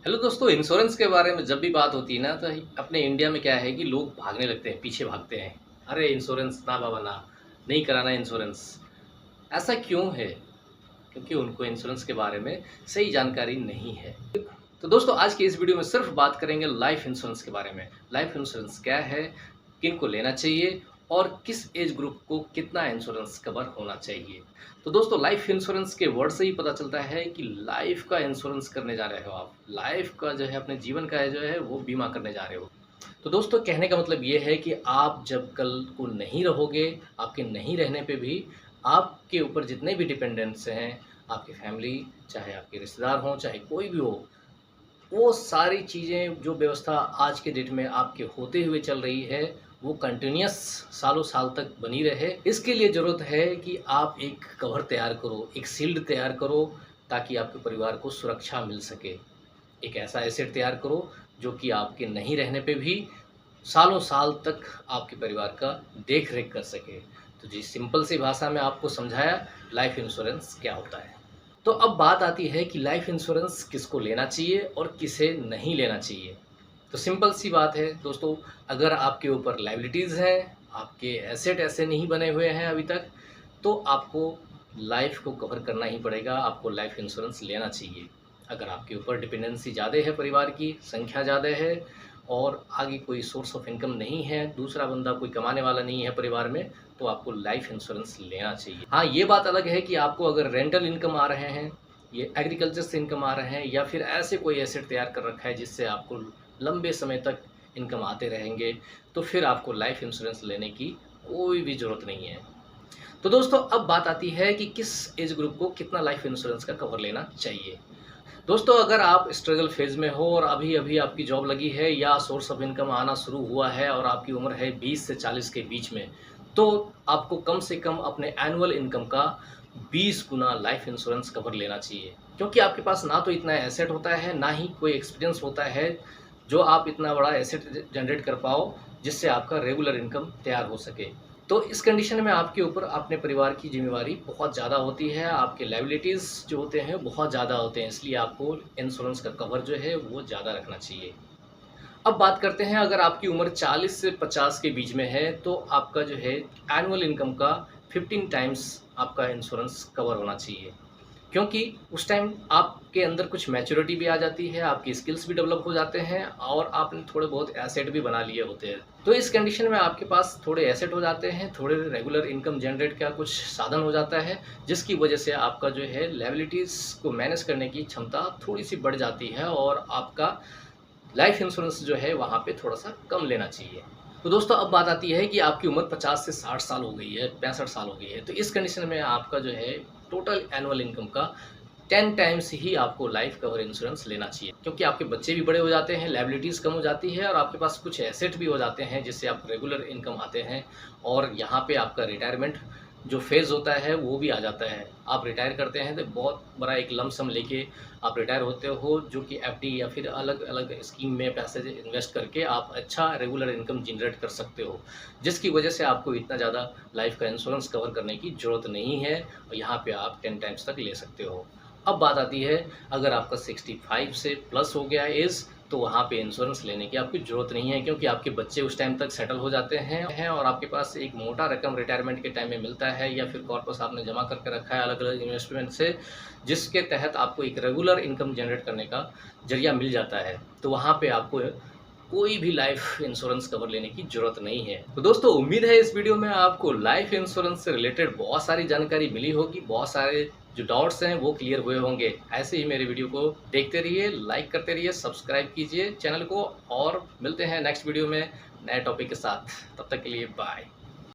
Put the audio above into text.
Hello दोस्तों, insurance के बारे में जब भी बात होती है ना तो अपने इंडिया में क्या है कि लोग भागने लगते हैं, पीछे भागते हैं। अरे इंश्योरेंस ना बाबा ना, नहीं कराना इंश्योरेंस। ऐसा क्यों है? क्योंकि उनको इंश्योरेंस के बारे में सही जानकारी नहीं है। तो दोस्तों, आज की इस वीडियो में सिर्फ बात करेंगे लाइफ इंश्योरेंस के बारे में। लाइफ इंश्योरेंस क्या है, किन को लेना चाहिए और किस एज ग्रुप को कितना इंश्योरेंस कवर होना चाहिए। तो दोस्तों, लाइफ इंश्योरेंस के वर्ड से ही पता चलता है कि लाइफ का इंश्योरेंस करने जा रहे हो आप। लाइफ का जो है, अपने जीवन का जो है वो बीमा करने जा रहे हो। तो दोस्तों, कहने का मतलब ये है कि आप जब कल को नहीं रहोगे, आपके नहीं रहने पे भी आपके ऊपर जितने भी डिपेंडेंट्स हैं, आपकी फैमिली, चाहे आपके रिश्तेदार हों, चाहे कोई भी हो, वो सारी चीज़ें जो व्यवस्था आज के डेट में आपके होते हुए चल रही है, वो कंटिन्यूअस सालों साल तक बनी रहे। इसके लिए ज़रूरत है कि आप एक कवर तैयार करो, एक शील्ड तैयार करो, ताकि आपके परिवार को सुरक्षा मिल सके। एक ऐसा एसेट तैयार करो जो कि आपके नहीं रहने पे भी सालों साल तक आपके परिवार का देख रेख कर सके। तो जी, सिंपल सी भाषा में आपको समझाया लाइफ इंश्योरेंस क्या होता है। तो अब बात आती है कि लाइफ इंश्योरेंस किसको लेना चाहिए और किसे नहीं लेना चाहिए। तो सिंपल सी बात है दोस्तों, अगर आपके ऊपर लायबिलिटीज़ हैं, आपके एसेट ऐसे नहीं बने हुए हैं अभी तक, तो आपको लाइफ को कवर करना ही पड़ेगा, आपको लाइफ इंश्योरेंस लेना चाहिए। अगर आपके ऊपर डिपेंडेंसी ज़्यादा है, परिवार की संख्या ज़्यादा है और आगे कोई सोर्स ऑफ इनकम नहीं है, दूसरा बंदा कोई कमाने वाला नहीं है परिवार में, तो आपको लाइफ इंश्योरेंस लेना चाहिए। हाँ, ये बात अलग है कि आपको अगर रेंटल इनकम आ रहे हैं, ये एग्रीकल्चर से इनकम आ रहे हैं, या फिर ऐसे कोई एसेट तैयार कर रखा है जिससे आपको लंबे समय तक इनकम आते रहेंगे, तो फिर आपको लाइफ इंश्योरेंस लेने की कोई भी ज़रूरत नहीं है। तो दोस्तों, अब बात आती है कि किस एज ग्रुप को कितना लाइफ इंश्योरेंस का कवर लेना चाहिए। दोस्तों, अगर आप स्ट्रगल फेज़ में हो और अभी-अभी आपकी जॉब लगी है या सोर्स ऑफ इनकम आना शुरू हुआ है और आपकी उम्र है 20 से 40 के बीच में, तो आपको कम से कम अपने एनुअल इनकम का 20 गुना लाइफ इंश्योरेंस कवर लेना चाहिए। क्योंकि आपके पास ना तो इतना एसेट होता है, ना ही कोई एक्सपीरियंस होता है, जो आप इतना बड़ा एसेट जनरेट कर पाओ, जिससे आपका रेगुलर इनकम तैयार हो सके। तो इस कंडीशन में आपके ऊपर अपने परिवार की ज़िम्मेवारी बहुत ज़्यादा होती है, आपके लायबिलिटीज़ जो होते हैं बहुत ज़्यादा होते हैं, इसलिए आपको इंश्योरेंस का कवर जो है वो ज़्यादा रखना चाहिए। अब बात करते हैं, अगर आपकी उम्र 40 से 50 के बीच में है, तो आपका जो है एनुअल इनकम का 15 टाइम्स आपका इंश्योरेंस कवर होना चाहिए। क्योंकि उस टाइम आपके अंदर कुछ मैच्योरिटी भी आ जाती है, आपकी स्किल्स भी डेवलप हो जाते हैं और आपने थोड़े बहुत एसेट भी बना लिए होते हैं। तो इस कंडीशन में आपके पास थोड़े एसेट हो जाते हैं, थोड़े रेगुलर इनकम जनरेट का कुछ साधन हो जाता है, जिसकी वजह से आपका जो है लायबिलिटीज़ को मैनेज करने की क्षमता थोड़ी-सी बढ़ जाती है और आपका लाइफ इंश्योरेंस जो है वहाँ पे थोड़ा-सा कम लेना चाहिए। तो दोस्तों, अब बात आती है कि आपकी उम्र 50 से 60 साल हो गई है, 65 साल हो गई है, तो इस कंडीशन में आपका जो है टोटल एनुअल इनकम का 10 टाइम्स ही आपको लाइफ कवर इंश्योरेंस लेना चाहिए। क्योंकि आपके बच्चे भी बड़े हो जाते हैं, लायबिलिटीज़ कम हो जाती है और आपके पास कुछ एसेट भी हो जाते हैं, जिससे आप रेगुलर इनकम आते हैं और यहाँ पे आपका रिटायरमेंट जो फ़ेज़ होता है वो भी आ जाता है। आप रिटायर करते हैं तो बहुत बड़ा एक लंप सम लेके आप रिटायर होते हो, जो कि एफडी या फिर अलग-अलग स्कीम में पैसे इन्वेस्ट करके आप अच्छा रेगुलर इनकम जनरेट कर सकते हो, जिसकी वजह से आपको इतना ज़्यादा लाइफ का इंश्योरेंस कवर करने की ज़रूरत नहीं है और यहाँ पे आप 10 टाइम्स तक ले सकते हो। अब बात आती है, अगर आपका 65 से प्लस हो गया एज, तो वहाँ पे इंश्योरेंस लेने की आपकी ज़रूरत नहीं है, क्योंकि आपके बच्चे उस टाइम तक सेटल हो जाते हैं और आपके पास एक मोटा रकम रिटायरमेंट के टाइम में मिलता है या फिर कॉर्पस आपने जमा करके रखा है अलग-अलग इन्वेस्टमेंट से, जिसके तहत आपको एक रेगुलर इनकम जनरेट करने का ज़रिया मिल जाता है। तो वहाँ पे आपको कोई भी लाइफ इंश्योरेंस कवर लेने की ज़रूरत नहीं है। तो दोस्तों, उम्मीद है इस वीडियो में आपको लाइफ इंश्योरेंस से रिलेटेड बहुत सारी जानकारी मिली होगी, बहुत सारे जो डाउट्स हैं वो क्लियर हुए होंगे। ऐसे ही मेरे वीडियो को देखते रहिए, लाइक करते रहिए, सब्सक्राइब कीजिए चैनल को और मिलते हैं नेक्स्ट वीडियो में नए टॉपिक के साथ। तब तक के लिए बाय।